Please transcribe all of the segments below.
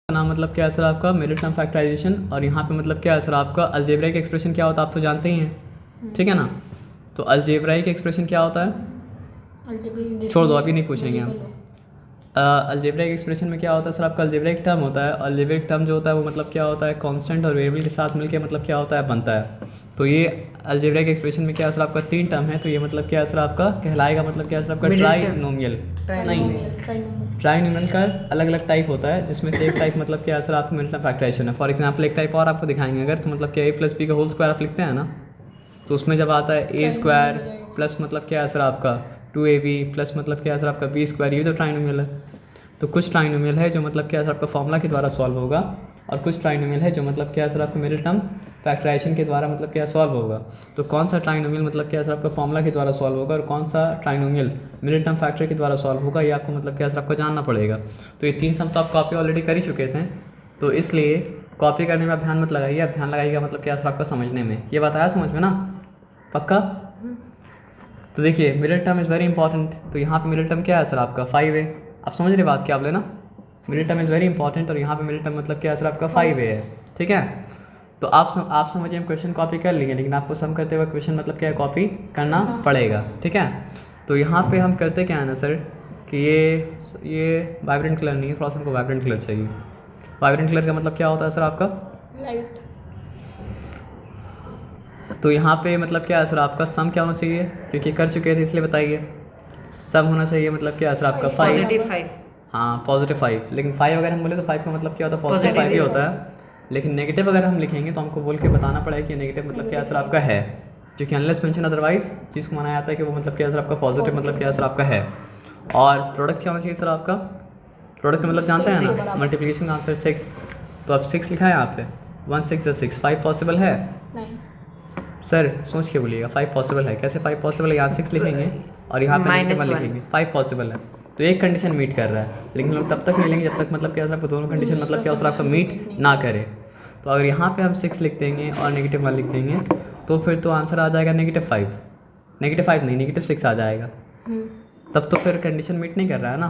नाम मतलब क्या है सर आपका मिडिल टर्म फैक्टराइजेशन, और यहाँ पे मतलब क्या है सर आपका अलजेब्राइक एक्सप्रेशन क्या होता है आप तो जानते ही हैं, ठीक है ना। तो अलजेब्राइक एक्सप्रेशन क्या होता है, छोड़ दो अभी नहीं पूछेंगे हम। अलजेब्राइक एक्सप्रेशन में क्या होता है सर आपका अलजेब्राइक टर्म होता है। अलजेब्राइक टर्म जो होता है वो मतलब क्या होता है कांस्टेंट और वेरिएबल के साथ मिलके मतलब क्या होता है बनता है। तो ये अलजेब्राइक एक्सप्रेशन में क्या है सर आपका 3 टर्म है, तो ये मतलब क्या है सर आपका कहलाएगा मतलब क्या है सर आपका ट्राइनोमियल। नहीं, ट्राइनोमियल का अलग अलग टाइप होता है, जिसमें से एक टाइप मतलब क्या है सर आपका मिडिल टर्म फैक्टराइजेशन है। फॉर एग्जांपल एक टाइप और आपको दिखाएंगे अगर, तो मतलब क्या a + b का होल स्क्वायर आप लिखते हैं ना, तो उसमें जब आता है a स्क्वायर प्लस मतलब क्या है सर आपका 2ab प्लस मतलब क्या है सर आपका b स्क्वायर, ये तो ट्राइनोमियल है। तो कुछ ट्राइनोमियल है जो मतलब क्या है सर आपका फॉर्मूला के द्वारा सॉल्व होगा, और कुछ ट्राइनोमियल है जो मतलब क्या है सर आपका मिडिल टर्म फैक्टराइजेशन के द्वारा मतलब क्या सॉल्व होगा। तो कौन सा ट्राइनोमियल मतलब क्या है सर आपका फॉर्मूला के द्वारा सॉल्व होगा और कौन सा ट्राइनोमियल मिडिल टर्म फैक्टर के द्वारा सॉल्व होगा, ये आपको मतलब क्या है सर आपको जानना पड़ेगा। तो ये 3 सम तो आप कॉपी ऑलरेडी कर ही चुके थे, तो इसलिए कॉपी करने में आप ध्यान मत लगाइए, आप ध्यान लगाइएगा मतलब क्या है सर आपका समझने में। ये बात आया समझ में ना, पक्का। तो देखिए middle term is very important, तो यहाँ पे मिडिल टर्म क्या है सर आपका 5 है। आप समझ रहे बात क्या बोले ना, middle term is very important, और यहाँ पे मिडिल टर्म मतलब क्या है सर आपका 5 है, ठीक है। तो आप समझिए हम क्वेश्चन कॉपी कर लेंगे, लेकिन आपको सम करते हुए क्वेश्चन मतलब क्या है कॉपी करना पड़ेगा, ठीक है। तो यहाँ पे हम करते क्या है ना सर कि ये वाइब्रेंट कलर नहीं है, थोड़ा सा हमको वाइब्रेंट कलर चाहिए। वाइब्रेंट कलर का मतलब क्या होता है सर आपका लाइट। तो यहाँ पे मतलब क्या है सर आपका सम क्या होना चाहिए, क्योंकि कर चुके थे इसलिए बताइए। सम होना चाहिए मतलब क्या है सर आपका 5। हाँ +5, लेकिन 5 अगर हम बोले तो 5 का मतलब क्या होता है +5 ही होता है। लेकिन नेगेटिव अगर हम लिखेंगे तो हमको बोल के बताना पड़ेगा कि नेगेटिव मतलब क्या सर आपका है, क्योंकि अनलेस मेंशन अदरवाइज चीज़ को माना जाता है कि वो मतलब क्या सर आपका पॉजिटिव मतलब क्या सर आपका है। और प्रोडक्ट क्या होना चाहिए सर आपका, प्रोडक्ट का मतलब जानते हैं ना, मल्टीप्लिकेशन का आंसर 6, तो अब 6 लिखा है यहाँ पे 1 6 6, 5 पॉसिबल है नहीं सर, सोच के बोलिएगा 5 पॉसिबल है। कैसे 5 पॉसिबल है, यहाँ 6 लिखेंगे और यहाँ पे नेगेटिव 1 लिखेंगे, 5 पॉसिबल है। तो एक कंडीशन मीट कर रहा है, लेकिन हम लोग तब तक नहीं लेंगे जब तक मतलब क्या सर आपको दोनों कंडीशन मतलब क्या सर आपका मीट ना करे। तो अगर यहाँ पे हम 6 लिख देंगे और नेगेटिव 1 लिख देंगे तो फिर तो आंसर आ जाएगा -5, -5 नहीं -6 आ जाएगा। तब तो फिर कंडीशन मीट नहीं कर रहा है ना,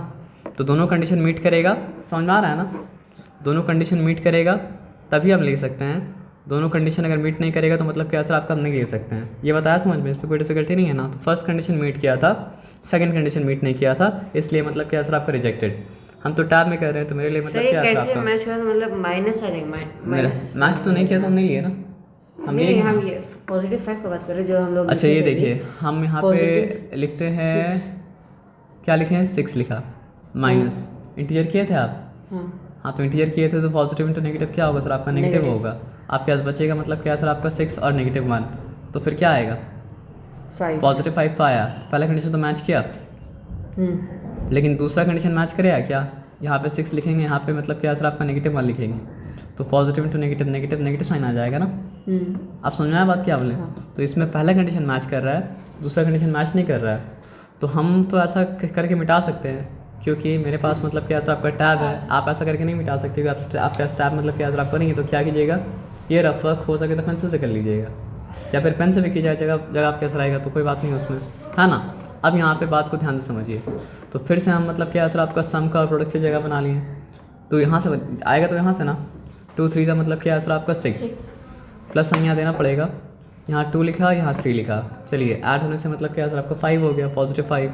तो दोनों कंडीशन मीट करेगा, समझ में आ रहा है ना, दोनों कंडीशन मीट करेगा तभी हम लिख सकते हैं। दोनों कंडीशन अगर मीट नहीं करेगा तो मतलब क्या सर आपका हम नहीं लिख सकते हैं। ये बताया समझ में, इस पर कोई डिफिकल्टी नहीं है ना। तो फर्स्ट कंडीशन मीट किया था, सेकंड कंडीशन मीट नहीं किया था, इसलिए मतलब क्या सर आपका रिजेक्टेड। हम तो टैब में कर रहे हैं, तो मेरे लिए मतलब क्या सर आपका मैच हुआ तो मतलब माइनस आ जाएगा। मैच तो नहीं किया तो नहीं है ना, हम ये +5 का बात कर रहे हैं जो हम लोग। अच्छा ये देखिए हम यहाँ पे लिखते हैं, क्या लिखे हैं 6 लिखा, माइनस इंटीजर किए थे आप। हाँ तो इंटीजर किए थे तो पॉजिटिव इंटू नेगेटिव क्या होगा सर आपका नेगेटिव होगा। आपके पास बचेगा मतलब क्या सर आपका 6 और -1, तो फिर क्या आएगा +5 तो आया। पहला कंडीशन तो मैच किया, लेकिन दूसरा कंडीशन मैच करेगा क्या, यहाँ पे 6 लिखेंगे, यहाँ पे मतलब क्या सर आपका -1 लिखेंगे, तो positive into negative negative sign आ जाएगा ना। आप समझ में आया बात क्या बोले। तो इसमें पहला कंडीशन मैच कर रहा है, दूसरा कंडीशन मैच नहीं कर रहा है, तो हम तो ऐसा करके मिटा सकते हैं, क्योंकि मेरे पास मतलब क्या आपका टैब है। आप ऐसा करके नहीं मिटा सकते, क्योंकि आपके पास टैब मतलब क्या आपको नहीं है, तो क्या कीजिएगा ये रफ वर्क हो सके तो पेंसिल से कर लीजिएगा, या फिर पेन से भी कीजिए, जगह आप कैसा रहेगा तो कोई बात नहीं है उसमें, है ना। अब यहाँ पे बात को ध्यान से समझिए, तो फिर से हम मतलब क्या सर आपका सम का और प्रोडक्ट की जगह बना लिए, तो यहाँ से आएगा, तो यहाँ से ना 2 3 का मतलब क्या सर आपका 6, प्लस हम यहाँ देना पड़ेगा, यहाँ 2 लिखा यहाँ 3 लिखा, चलिए ऐड होने से मतलब क्या सर आपका 5 हो गया +5,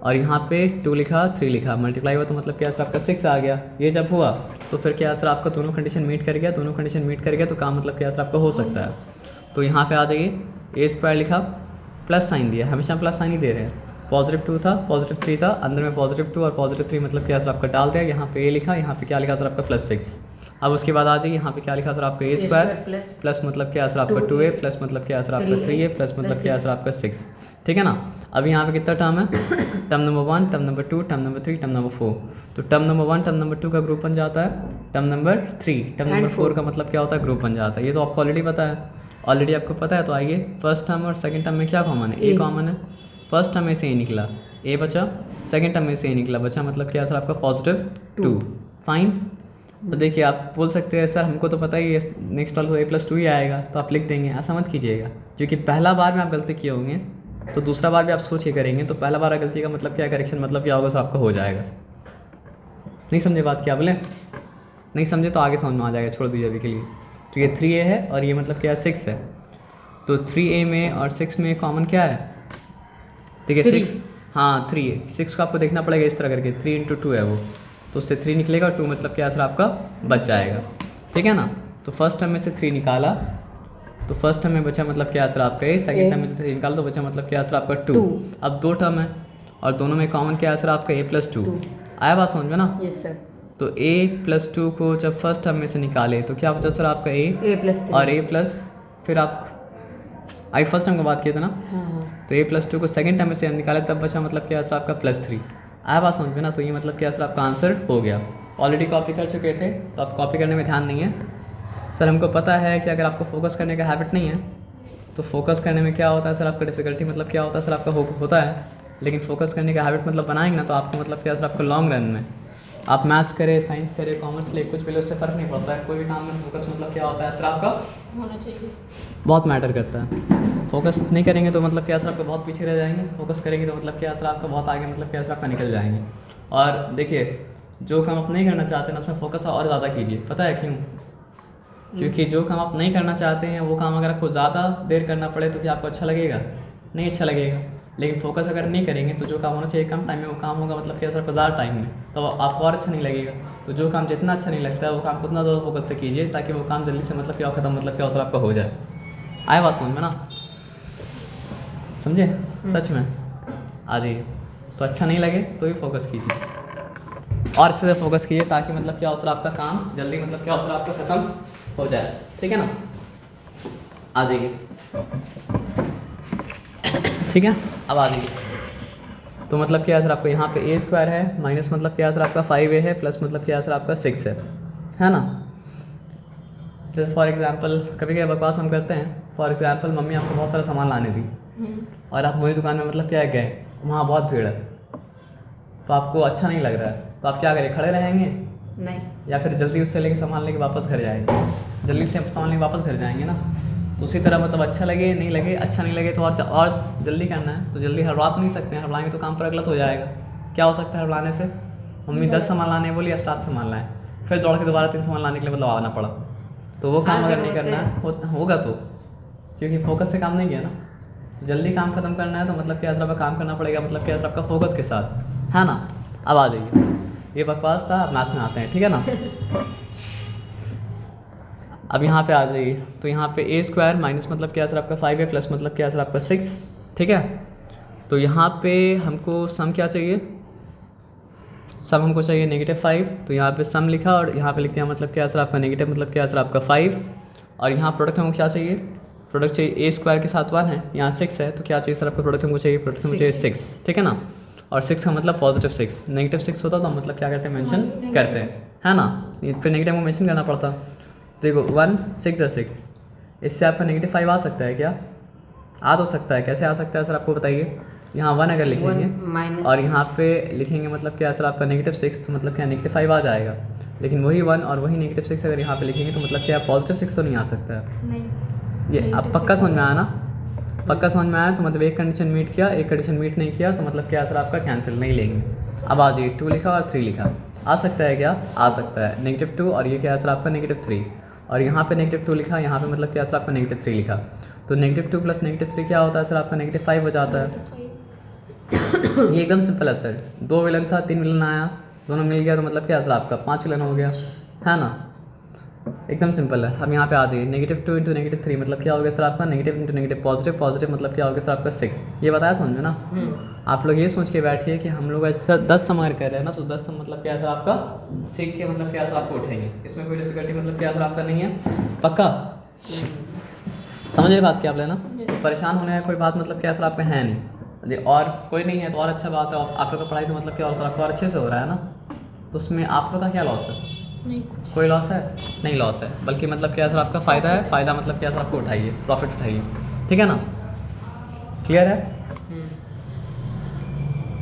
और यहाँ पे 2 लिखा 3 लिखा, मल्टीप्लाई हुआ तो मतलब क्या सर आपका 6 आ गया। ये जब हुआ तो फिर क्या सर आपका दोनों कंडीशन मीट कर गया, दोनों कंडीशन मीट कर गया तो काम मतलब क्या सर आपका हो सकता है। तो यहाँ पे आ जाइए, a² लिखा प्लस साइन दिया, हमेशा प्लस साइन ही दे रहे हैं, +2 था +3 था, अंदर में +2 और +3 मतलब क्या सर आपका डाल दिया, यहाँ पे a लिखा, यहाँ पे क्या लिखा सर आपका +6। अब उसके बाद आ जाइए, यहाँ पे क्या लिखा सर आपका a² प्लस मतलब क्या सर आपका 2a प्लस मतलब क्या सर आपका 3a प्लस मतलब क्या सर आपका 6, ठीक है ना। अब यहाँ पे कितना टर्म है, term number 1, term number 2, term number 3, term number 4। तो टर्म नंबर 1 टर्म नंबर 2 का ग्रुप बन जाता है, टर्म नंबर 3 टर्म नंबर 4 का मतलब क्या होता है ग्रुप बन जाता है। ये तो आपको ऑलरेडी पता है, ऑलरेडी आपको पता है। तो आइए फर्स्ट टर्म और सेकंड टर्म में क्या कॉमन है, ए कॉमन है। फर्स्ट टर्म में से ए निकला, ए बचा, सेकंड टर्म में से ए निकला, बचा मतलब क्या सर आपका +2, फाइन। तो देखिए आप बोल सकते हैं सर हमको तो पता ही है नेक्स्ट वाला तो a+2 ही आएगा, तो आप लिख देंगे, ऐसा मत कीजिएगा, क्योंकि पहला बार में आप गलती किए होंगे तो दूसरा बार भी आप सोच के करेंगे, तो पहला बार गलती का मतलब क्या करेक्शन मतलब क्या होगा सर आपका हो जाएगा। नहीं समझे बात क्या बोले, नहीं समझे तो आगे समझ में आ जाएगा, छोड़ दीजिए अभी के लिए। तो ये 3a है और ये मतलब क्या है 6 है। तो 3a में और 6 में कॉमन क्या है, ठीक है 6, हाँ 3a 6 को आपको देखना पड़ेगा इस तरह करके, 3 × 2 है वो, तो उससे 3 निकलेगा और 2 मतलब क्या सर आपका बच जाएगा, ठीक है ना। तो फर्स्ट टर्म में से 3 निकाला तो फर्स्ट टर्म में बचा मतलब क्या सर आपका a, सेकंड टर्म में से 3 निकाला तो बचा मतलब क्या सर आपका 2। अब 2 टर्म है और दोनों में कॉमन क्या है सर आपका a + 2। आया बात समझ में ना। Yes sir. तो a + 2 को जब फर्स्ट टर्म में से निकाले तो क्या बचा सर आपका a a+3 और a प्लस, फिर आप आई फर्स्ट टर्म की बात किए थे ना, तो a + 2 को सेकंड टर्म में से हम निकाले तब बचा मतलब क्या सर आपका +3। आया बात समझ में ना। तो ये मतलब क्या सर आपका आंसर हो गया। ऑलरेडी कॉपी कर चुके थे तो आप कॉपी करने में ध्यान नहीं है सर। हमको पता है कि अगर आपको फोकस करने का हैबिट नहीं है तो फोकस करने में क्या होता है सर आपका डिफ़िकल्टी मतलब क्या होता है सर आपका होता है। लेकिन फोकस करने का हैबिट मतलब बनाएंगे ना तो आपको मतलब क्या सर आपको लॉन्ग रन में आप मैथ्स करें, साइंस करें, कॉमर्स ले, कुछ भी ले, उससे फ़र्क नहीं पड़ता है। कोई भी काम में फोकस मतलब क्या होता है सर आपका होना चाहिए, बहुत मैटर करता है। फोकस नहीं करेंगे तो मतलब क्या सर आपका बहुत पीछे रह जाएंगे, फोकस करेंगे तो मतलब क्या सर आपका बहुत आगे मतलब क्या सर आपका निकल जाएंगे। और देखिए जो काम आप नहीं करना चाहते ना उसमें फोकस और ज़्यादा कीजिए। पता है क्यों? क्योंकि जो काम आप नहीं करना चाहते हैं वो काम अगर आपको ज़्यादा देर करना पड़े तो क्या आपको अच्छा लगेगा? नहीं अच्छा लगेगा। लेकिन फोकस अगर नहीं करेंगे तो जो काम होना चाहिए कम टाइम में वो काम होगा मतलब क्या सर ज़्यादा टाइम में, तो आपको और अच्छा नहीं लगेगा। तो जो काम जितना अच्छा नहीं लगता है वो काम उतना ज़्यादा फोकस से कीजिए ताकि वो काम जल्दी से मतलब क्या ख़त्म मतलब क्या सर आपका हो जाए। आया बात समझ में ना? समझे? सच में आ जाइए। तो अच्छा नहीं लगे तो भी फोकस कीजिए और अच्छे से फोकस कीजिए ताकि मतलब क्या सर आपका काम जल्दी मतलब क्या सर आपका ख़त्म हो जाए, ठीक है ना। आ जाइए, ठीक है। अब आ जाइए। तो मतलब क्या सर आपको यहाँ पे a² है माइनस मतलब क्या सर आपका 5a है प्लस मतलब क्या सर आपका 6 है ना। जैसे फॉर एग्जांपल कभी कभी बकवास हम करते हैं। फॉर एग्जांपल मम्मी आपको बहुत सारा सामान लाने दी और आप मुझे दुकान में मतलब क्या गए, वहाँ बहुत भीड़ है तो आपको अच्छा नहीं लग रहा है तो आप क्या करें, खड़े रहेंगे नहीं, या फिर जल्दी उससे लेके सामान लेके वापस घर जाएंगे? जल्दी से सामान लेके वापस घर जाएंगे ना। तो उसी तरह मतलब अच्छा लगे नहीं लगे, अच्छा नहीं लगे तो और जल्दी करना है तो जल्दी हड़बड़ा तो नहीं सकते हैं। हड़बड़ाएंगे तो काम पर गलत हो जाएगा। क्या हो सकता है हड़बड़ाने से? मम्मी 10 सामान लाने बोली अब 7 सामान लाएँ, फिर दौड़ के दोबारा 3 सामान लाने के लिए मतलब आना पड़ा। तो वो काम अगर नहीं करना होगा तो क्योंकि फोकस से काम नहीं किया ना। जल्दी काम खत्म करना है तो मतलब क्या आपका काम करना पड़ेगा मतलब क्या आपका फोकस के साथ, है ना। अब आ जाइए, ये बकवास था, अब मैथ में आते हैं, ठीक है ना। अब यहाँ पे आ जाइए। तो यहाँ पे a² माइनस मतलब क्या सर आपका 5a प्लस मतलब क्या सर आपका 6, ठीक है। तो यहाँ पे हमको सम क्या चाहिए, सम हमको चाहिए -5। तो यहाँ पे सम लिखा और यहाँ पे लिखते हैं मतलब क्या सर आपका नेगेटिव मतलब क्या सर आपका 5। और यहाँ प्रोडक्ट हमको क्या चाहिए, प्रोडक्ट चाहिए a² के साथ 1 है, यहाँ 6 है तो क्या चाहिए सर आपका प्रोडक्ट हमको चाहिए, प्रोडक्ट हमको चाहिए 6, ठीक है ना। और 6 का मतलब +6, -6 होता तो हम मतलब क्या करते हैं, मेंशन करते हैं, है ना। फिर नेगेटिव को मेंशन करना पड़ता। देखो 1 6 या 6, इससे आपका -5 आ सकता है क्या? आ तो सकता है, कैसे आ सकता है सर आपको बताइए। यहाँ 1 अगर लिखेंगे और यहाँ पे लिखेंगे मतलब क्या सर आपका -6 तो मतलब क्या -5 आ जाएगा। लेकिन वही 1 और वही -6 अगर यहाँ पे लिखेंगे तो मतलब क्या +6 तो नहीं आ सकता है। नहीं, ये अब पक्का समझ में आया ना? पक्का समझ में आया तो मतलब एक कंडीशन मीट किया, एक कंडीशन मीट नहीं किया तो मतलब क्या सर आपका कैंसिल, नहीं लेंगे। अब आ जाइए 2 लिखा और 3 लिखा, आ सकता है क्या? आ सकता है। -2 और ये क्या सर आपका -3 और यहाँ पे -2 लिखा, यहाँ पे मतलब क्या सर आपका -3 लिखा। तो -2 प्लस -3 क्या होता है सर आपका -5 हो जाता है। ये एकदम सिंपल है सर। 2 विलन था 3 विलन आया, दोनों मिल गया तो मतलब क्या सर आपका 5 विलन हो गया, है ना। एकदम सिंपल है। अब यहाँ पे आ जाइए -2 × -3 मतलब क्या हो गया सर आपका negative into negative positive, positive मतलब क्या हो गया सर आपका 6। ये बताया समझ में ना। आप लोग ये सोच के बैठिए कि हम लोग अच्छा 10 सम कर रहे हैं ना तो 10 सम मतलब क्या सर आपका सीख के मतलब क्या सर आपको उठाएंगे, इसमें कोई डिफिकल्टी मतलब क्या सर आपका नहीं है। पक्का समझ रहे बात क्या आप लेना। परेशान होने का कोई बात मतलब क्या सर आपका है नहीं। और कोई नहीं है तो और अच्छा बात है। आप लोग का पढ़ाई तो मतलब क्या और सर आपको और अच्छे से हो रहा है ना, तो उसमें आप लोग का क्या लॉस है? नहीं, कोई लॉस है? नहीं लॉस है, बल्कि मतलब क्या सर आपका फ़ायदा है। फ़ायदा मतलब क्या सर आपको उठाइए, प्रॉफिट उठाइए, ठीक है ना। क्लियर है?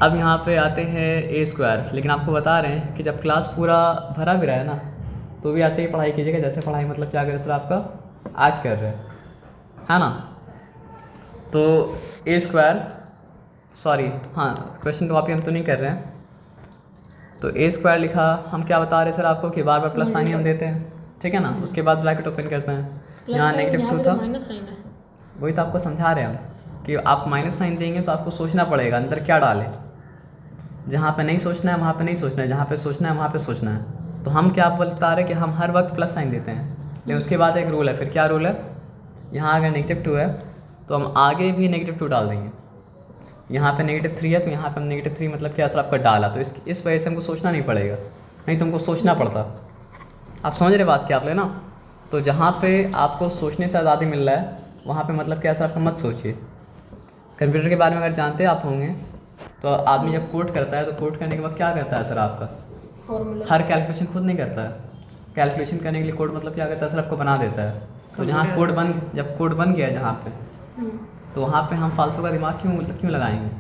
अब यहाँ पे आते हैं a²। लेकिन आपको बता रहे हैं कि जब क्लास पूरा भरा भी रहा है ना तो भी ऐसे ही पढ़ाई कीजिएगा जैसे पढ़ाई मतलब क्या करें सर आपका आज कर रहे हैं, है ना। तो a², सॉरी हाँ क्वेश्चन कॉपी हम तो नहीं कर रहे हैं, तो ए स्क्वायर लिखा, हम क्या बता रहे सर आपको कि बार बार प्लस साइन ही हम देते हैं, ठीक है ना। उसके बाद ब्रैकेट ओपन करते हैं, यहाँ नेगेटिव 2 था, माइनस साइन है। वही तो आपको समझा रहे हैं हम कि आप माइनस साइन देंगे तो आपको सोचना पड़ेगा अंदर क्या डालें। जहाँ पे नहीं सोचना है वहाँ पे नहीं सोचना है, जहाँ पे सोचना है वहाँ पे सोचना है। तो हम क्या बता रहे हैं कि हम हर वक्त प्लस साइन देते हैं, लेकिन उसके बाद एक रूल है। फिर क्या रूल है, यहाँ अगर नेगेटिव 2 है तो हम आगे भी नेगेटिव 2 डाल देंगे। यहाँ पे नेगेटिव 3 है तो यहाँ पे हम नेगेटिव 3 मतलब क्या सर आपका डाला, तो इस वजह से हमको सोचना नहीं पड़ेगा, नहीं तो हमको सोचना पड़ता। आप समझ रहे बात क्या आप लेना। तो जहाँ पे आपको सोचने से आज़ादी मिल रहा है वहाँ पे मतलब क्या सर आपका मत सोचिए। कंप्यूटर के बारे में अगर जानते आप होंगे तो आदमी जब कोड करता है तो कोड करने के बाद क्या करता है सर आपका, फॉर्मूला हर कैलकुलेशन खुद नहीं करता है। कैलकुलेशन करने के लिए कोड मतलब क्या करता है सर आपको बना देता है। तो जब कोड बन गया जहाँ पे, तो वहाँ पे हम फालतू का दिमाग क्यों लगाएंगे।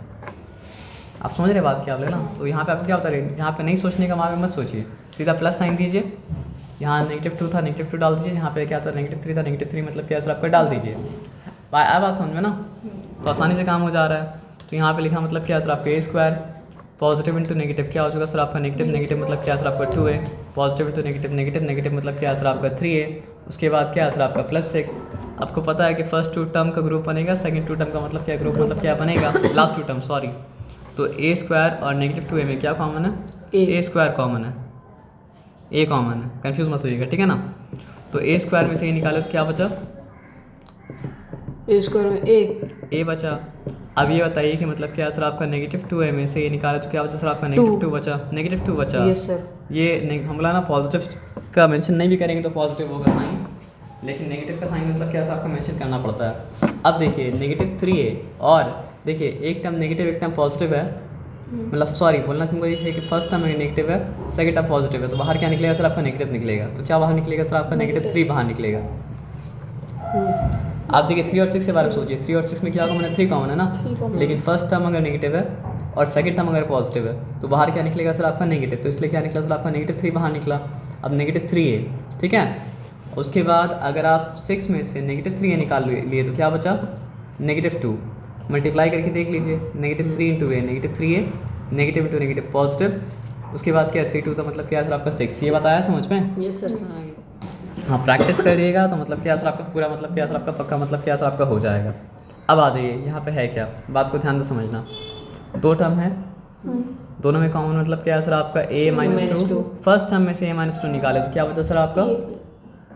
आप समझ रहे बात क्या आप लेना। तो यहाँ पे आपको क्या होता है, जहाँ पे नहीं सोचने का वहाँ पे मत सोचिए, सीधा प्लस साइन दीजिए। यहाँ नेगेटिव 2 था, नेगेटिव 2 डाल दीजिए। यहाँ पे क्या था, नेगेटिव 3 था, नेगेटिव 3 मतलब क्या सर आपका डाल दीजिए। आया बात समझ में ना, तो आसानी से काम हो जा रहा है। तो यहाँ पे लिखा मतलब क्या सर आपका ए स्क्वायर, पॉजिटिव इंटू नेगेटिव क्या हो चुका सर आपका नेगेटिव, नेगेटिव मतलब क्या सर आपका 2 है, positive into negative, negative negative मतलब क्या सर आपका 3 है। उसके बाद क्या सर आपका प्लस 6। आपको पता है कि फर्स्ट 2 टर्म का ग्रुप बनेगा, सेकंड 2 टर्म का मतलब क्या ग्रुप मतलब क्या बनेगा, लास्ट 2 टर्म सॉरी। तो ए स्क्वायर और नेगेटिव 2a में क्या कॉमन है, ए स्क्वायर कॉमन है, ए कॉमन है, कंफ्यूज मत होइएगा, ठीक है ना। तो ए स्क्वायर में से ये निकाले तो क्या बचा, ए स्क्वायर में ए बचा। अब ये बताइए कि मतलब क्या सर आपका नेगेटिव 2a में से ये निकाले तो क्या बचा सर आपका नेगेटिव 2 बचा, नेगेटिव 2 बचा। Yes sir. ये हम लोग ना पॉजिटिव का मेंशन नहीं भी करेंगे तो पॉजिटिव होगा साइन, लेकिन नेगेटिव का साइन मतलब क्या सर आपको मेंशन करना पड़ता है। अब देखिए नेगेटिव 3a और देखिए एक टर्म नेगेटिव एक टर्म पॉजिटिव है, मतलब सॉरी बोलना तुमको ये है कि फर्स्ट टर्म नेगेटिव है, सेकंड टर्म पॉजिटिव है, तो बाहर क्या निकलेगा सर आपका नेगेटिव निकलेगा। तो क्या बाहर निकलेगा सर आपका नेगेटिव 3 बाहर निकलेगा। आप देखिए 3 और 6 के बारे में सोचिए, 3 और 6 में क्या कॉमन है, 3 कॉमन है ना, लेकिन फर्स्ट टर्म अगर नेगेटिव है और सेकंड टर्म अगर पॉजिटिव है तो बाहर क्या निकलेगा सर आपका नेगेटिव। तो इसलिए क्या निकला सर आपका नेगेटिव 3 बाहर निकला। अब नेगेटिव 3 है, ठीक है। उसके बाद अगर आप 6 में से नेगेटिव 3 निकाल लिए तो क्या बचा, नेगेटिव 2। मल्टीप्लाई करके देख लीजिए, negative 3 into a negative 3a, negative into negative positive. उसके बाद क्या 3 2 तो मतलब क्या सर आपका 6। ये बताया समझ में। Yes sir. हाँ प्रैक्टिस करिएगा तो मतलब क्या सर आपका पूरा मतलब क्या सर आपका पक्का मतलब क्या सर आपका हो जाएगा। अब आ जाइए यहाँ पे है क्या, बात को ध्यान से समझना। 2 टर्म है, दोनों में कॉमन मतलब क्या है सर आपका a - 2। फर्स्ट टर्म में से a - 2 निकाले तो क्या बचा सर आपका,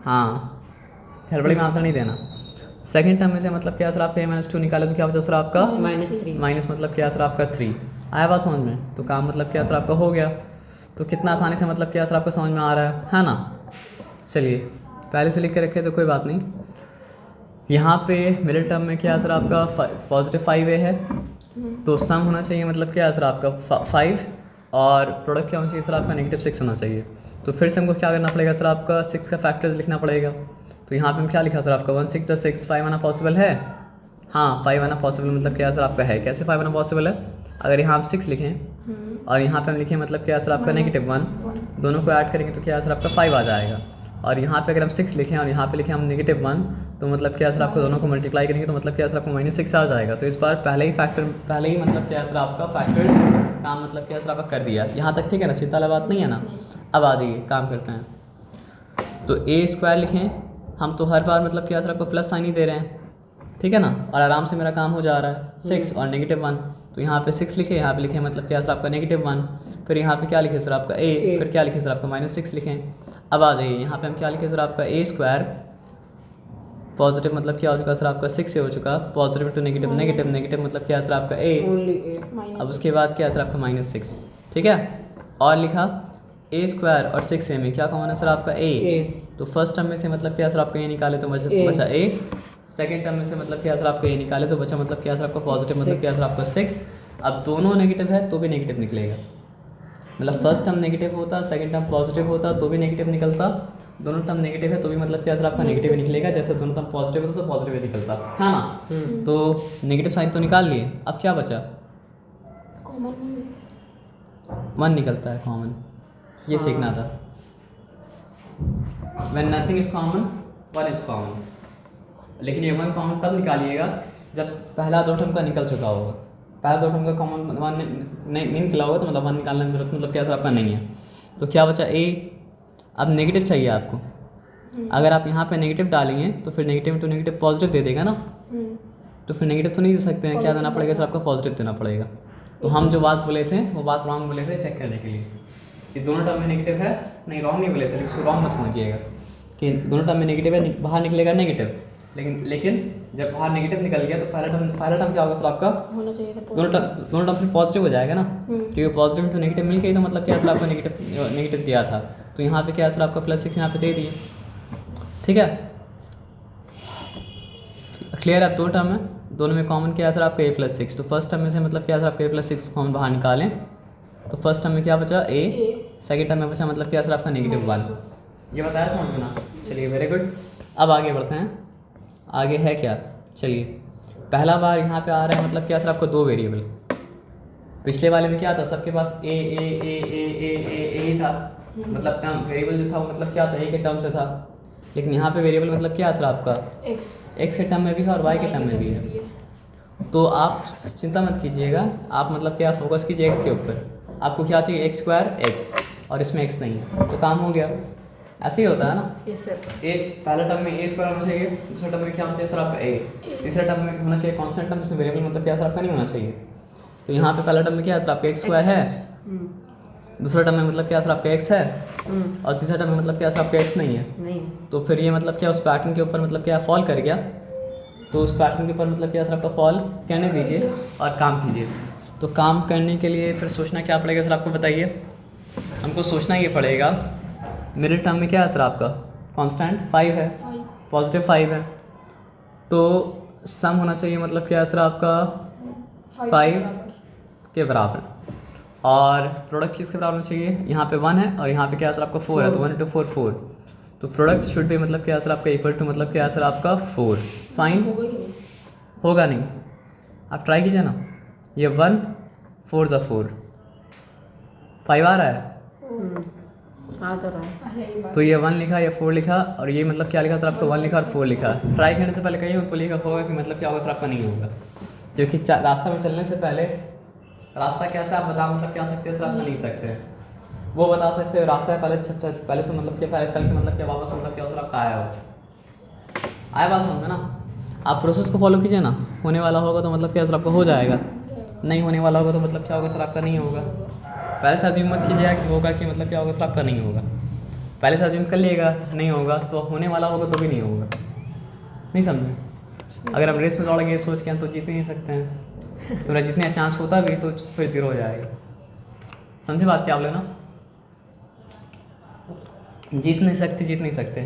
हाँ हड़बड़ी में आंसर नहीं देना। सेकंड टर्म में से मतलब क्या सर आपका a - 2 निकाले तो क्या बचा सर आपका -3। माइनस मतलब क्या सर आपका 3। आया बात समझ में। तो काम मतलब क्या सर आपका हो गया। तो कितना आसानी से मतलब क्या सर आपका समझ में आ रहा है ना। चलिए पहले से लिख के रखे तो कोई बात नहीं। यहाँ पे मिडिल टर्म में क्या सर आपका पॉजिटिव 5a है, तो सम होना चाहिए मतलब क्या सर आपका 5 और प्रोडक्ट क्या होना चाहिए सर आपका नेगेटिव 6 होना चाहिए। तो फिर से हमको क्या करना पड़ेगा सर आपका 6 का फैक्टर्स लिखना पड़ेगा। तो यहाँ पे हम क्या लिखा सर आपका 1 6 6 5 आना पॉसिबल है, हाँ 5 आना पॉसिबल मतलब क्या सर आपका है। कैसे 5 आना पॉसिबल है, अगर यहाँ हम 6 लिखें और यहाँ पे हम लिखें मतलब क्या सर आपका नेगेटिव 1, दोनों को ऐड करेंगे तो क्या सर आपका 5 आ जाएगा। और यहाँ पे अगर हम 6 लिखें और यहाँ पे लिखें हम नेगेटिव 1, तो मतलब क्या सर आपको दोनों को मल्टीप्लाई करेंगे तो मतलब क्या सर आपको -6 आ जाएगा। तो इस बार पहले ही मतलब क्या सर आपका फैक्टर्स काम मतलब क्या सर आपका कर दिया। यहाँ तक ठीक है ना, चिंता वाली बात नहीं है ना। अब आ जाइए काम करते हैं। तो a स्क्वायर लिखें, हम तो हर बार मतलब क्या सर आपको प्लस साइन ही दे रहे हैं, ठीक है ना, और आराम से मेरा काम हो जा रहा है। 6 और नेगेटिव 1, तो यहाँ पे 6 लिखे, यहाँ पे लिखे मतलब क्या सर आपका नेगेटिव 1, फिर यहाँ पे क्या लिखे सर आपका a, फिर क्या लिखे सर आपका -6 लिखें। अब आ जाइए यहाँ पे हम क्या लिखे सर आपका a स्क्वायर पॉजिटिव मतलब क्या हो चुका सर आपका 6 से हो चुका, positive to negative negative negative मतलब क्या सर आपका a। अब उसके बाद क्या सर आपका -6, ठीक है। और लिखा a स्क्वायर और 6a में क्या कॉमन है सर आपका a। तो फर्स्ट टर्म में से मतलब क्या सर आपका a निकाले तो बचा a, सेकेंड टर्म में से मतलब क्या सर आपका a निकाले तो बचा मतलब क्या सर आपका पॉजिटिव मतलब क्या सर आपका 6। अब दोनों नेगेटिव है तो भी नेगेटिव निकलेगा, मतलब फर्स्ट टर्म नेगेटिव होता, सेकंड टर्म पॉजिटिव होता तो भी नेगेटिव निकलता, दोनों टर्म नेगेटिव है तो भी मतलब क्या सर आपका नेगेटिव निकलेगा। जैसे दोनों टर्म पॉजिटिव होता तो पॉजिटिव निकलता है ना। तो नेगेटिव साइन तो निकाल लिए, अब क्या बचा, कॉमन 1 निकलता है कॉमन, ये सीखना था। When nothing is common, 1 is common। लेकिन ये 1 कॉमन तब निकालिएगा जब पहला 2 टर्म का निकल चुका होगा। पहला दो टर्म का कॉमन वन नहीं निकला होगा तो मतलब वन निकालने की जरूरत मतलब क्या सर आपका नहीं है। तो क्या बचा ए। अब नेगेटिव चाहिए आपको। अगर आप यहाँ पे नेगेटिव डालेंगे तो फिर नेगेटिव टू नेगेटिव पॉजिटिव दे देगा ना, तो फिर नेगेटिव तो नहीं दे सकते हैं, क्या देना पड़ेगा सर आपका पॉजिटिव देना पड़ेगा। तो हम जो बात बोले थे वो बात रॉन्ग बोले थे चेक करने के लिए कि दोनों टर्म में नेगेटिव है, नहीं रॉन्ग नहीं बोले थे, लेकिन इसको रॉन्ग मत समझिएगा कि दोनों टर्म में नेगेटिव है, बाहर निकलेगा नेगेटिव, लेकिन जब बाहर नेगेटिव निकल गया तो पहला टर्म क्या होगा सर आपका होना चाहिए था दोनों टर्म फिर पॉजिटिव हो जाएगा ना, क्योंकि पॉजिटिव टू नेगेटिव मिल गई तो मतलब क्या सर आपको नेगेटिव दिया था, तो यहाँ पे क्या सर आपका +6 यहाँ पे दे दिए। ठीक है, क्लियर। अब दो टर्म है, दोनों में कॉमन क्या है सर आपका a+6, तो फर्स्ट टर्म में से मतलब क्या सर आपका a+6 को हम बाहर निकालें तो फर्स्ट टर्म में क्या बचा a, सेकेंड टर्म में बचा मतलब क्या सर आपका -1। ये बताया समझ में ना। चलिए वेरी गुड। अब आगे बढ़ते हैं, आगे है क्या, चलिए पहला बार यहाँ पे आ रहा है मतलब क्या सर आपको 2 वेरिएबल। पिछले वाले में क्या था, सबके पास ए ही था, मतलब टर्म वेरिएबल जो था वो मतलब क्या था ए के टर्म से था, लेकिन यहाँ पे वेरिएबल मतलब क्या है सर आपका एक्स के टर्म में भी है और वाई के टर्म में भी है। तो आप चिंता मत कीजिएगा, आप मतलब क्या फोकस कीजिए एक्स के ऊपर। आपको क्या चाहिए x² x और इसमें x नहीं है तो काम हो गया। ऐसे ही होता है ना। Yes sir. ए पहले टर्म में a² होना चाहिए, दूसरे टर्म में क्या होना चाहिए सर आपका a, तीसरे टर्म में होना चाहिए कांस्टेंट टर्म जिसमें वेरिएबल मतलब क्या सर आपका नहीं होना चाहिए। तो यहाँ पे पहला टर्म में क्या है सर आपका x² है, दूसरा टर्म में मतलब क्या सर आपका x है और तीसरा टर्म में मतलब क्या सर आपका x नहीं है। नहीं। तो फिर ये मतलब क्या उस पैटर्न के ऊपर मतलब क्या फॉल कर गया, तो उस पैटर्न के ऊपर मतलब क्या सर आपका फॉल कहने दीजिए और काम कीजिए। तो काम करने के लिए फिर सोचना क्या पड़ेगा सर आपको बताइए। हमको सोचना ये पड़ेगा मिडिल टर्म में क्या है सर आपका कांस्टेंट 5 है, पॉजिटिव 5 है, तो सम होना चाहिए मतलब क्या है सर आपका 5 के बराबर और प्रोडक्ट किसके बराबर होना चाहिए, यहाँ पे 1 है और यहाँ पे क्या है सर आपका 4 है, तो 1 × 4 4, तो प्रोडक्ट शुड भी मतलब क्या है सर आपका इक्वल टू मतलब क्या है सर आपका 4। फाइन होगा नहीं, आप ट्राई कीजिए ना। ये 1 4 × 4 5 आ रहा है, हाँ तो रहा। तो ये 1 लिखा, ये 4 लिखा और ये मतलब क्या लिखा सर आपका 1 लिखा और 4 लिखा। ट्राई करने से पहले कहीं उनको लिखा होगा कि मतलब क्या होगा सर आपका नहीं होगा, क्योंकि रास्ता में चलने से पहले रास्ता कैसा आप बता मतलब क्या सकते हैं सर आप नहीं सकते हैं, वो बता सकते हो रास्ता है पहले से मतलब क्या पहले चल के मतलब क्या वापस मतलब क्या सर आपका आया हो, आया बात समझ में ना। आप प्रोसेस को फॉलो कीजिए ना, होने वाला होगा तो मतलब क्या सर आपका हो जाएगा, नहीं होने वाला होगा तो मतलब क्या होगा सर आपका नहीं होगा। पहले से अज्यूम मत कीजिएगा कि होगा कि मतलब क्या होगा सर आपका नहीं होगा, पहले से अज्यूम कर लिएगा नहीं होगा तो होने वाला होगा तो भी नहीं होगा, नहीं समझे। अगर हम रेस में दौड़ेंगे सोच के हम तो जीत ही नहीं सकते हैं, तो जीतने का चांस होता भी तो फिर 0 हो जाएगा। समझे बात क्या बोले ना, जीत नहीं सकते